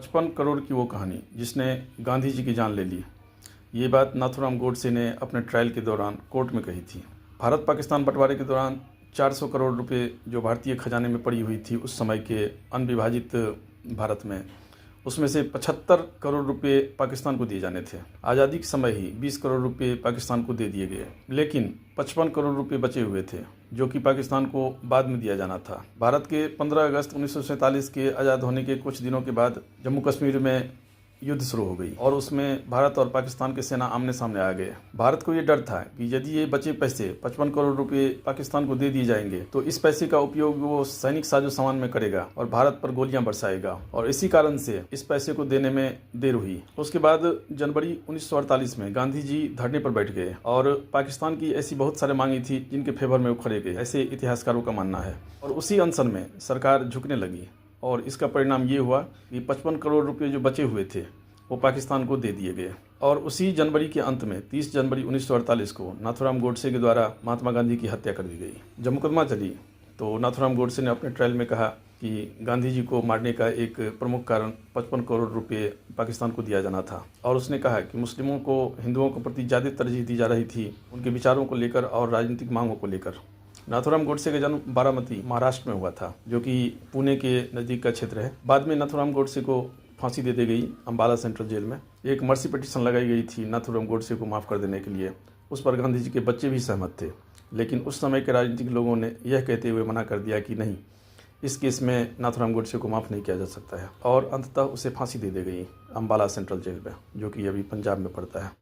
55 करोड़ की वो कहानी जिसने गांधी जी की जान ले ली। ये बात नाथूराम गोडसे ने अपने ट्रायल के दौरान कोर्ट में कही थी। भारत पाकिस्तान बंटवारे के दौरान 400 करोड़ रुपए जो भारतीय खजाने में पड़ी हुई थी उस समय के अनविभाजित भारत में, उसमें से 75 करोड़ रुपए पाकिस्तान को दिए जाने थे। आज़ादी के समय ही 20 करोड़ रुपए पाकिस्तान को दे दिए गए, लेकिन 55 करोड़ रुपए बचे हुए थे जो कि पाकिस्तान को बाद में दिया जाना था। भारत के 15 अगस्त 1947 के आज़ाद होने के कुछ दिनों के बाद जम्मू कश्मीर में युद्ध शुरू हो गई और उसमें भारत और पाकिस्तान के सेना आमने सामने आ गए। भारत को ये डर था कि यदि ये बचे पैसे 55 करोड़ रुपए पाकिस्तान को दे दिए जाएंगे तो इस पैसे का उपयोग वो सैनिक साजो सामान में करेगा और भारत पर गोलियां बरसाएगा, और इसी कारण से इस पैसे को देने में देर हुई। उसके बाद जनवरी 1948 में गांधी जी धरने पर बैठ गए और पाकिस्तान की ऐसी बहुत सारी मांगी थी जिनके फेवर में वो खड़े गए, ऐसे इतिहासकारों का मानना है। और उसी अनशन में सरकार झुकने लगी और इसका परिणाम ये हुआ कि 55 करोड़ रुपए जो बचे हुए थे वो पाकिस्तान को दे दिए गए। और उसी जनवरी के अंत में 30 जनवरी 1948 को नाथूराम गोडसे के द्वारा महात्मा गांधी की हत्या कर दी गई। जब मुकदमा चली तो नाथूराम गोडसे ने अपने ट्रायल में कहा कि गांधी जी को मारने का एक प्रमुख कारण 55 करोड़ रुपए पाकिस्तान को दिया जाना था, और उसने कहा कि मुस्लिमों को हिंदुओं के प्रति ज़्यादा तरजीह दी जा रही थी उनके विचारों को लेकर और राजनीतिक मांगों को लेकर। नाथूराम गोडसे का जन्म बारामती महाराष्ट्र में हुआ था, जो कि पुणे के नज़दीक का क्षेत्र है। बाद में नाथूराम गोडसे को फांसी दे दी गई अम्बाला सेंट्रल जेल में। एक मर्सी पिटीशन लगाई गई थी नाथूराम गोडसे को माफ़ कर देने के लिए। उस पर गांधी जी के बच्चे भी सहमत थे, लेकिन उस समय के राजनीतिक लोगों ने यह कहते हुए मना कर दिया कि नहीं, इस केस में नाथूराम गोडसे को माफ़ नहीं किया जा सकता है, और अंततः उसे फांसी दे दी गई अम्बाला सेंट्रल जेल में, जो कि अभी पंजाब में पड़ता है।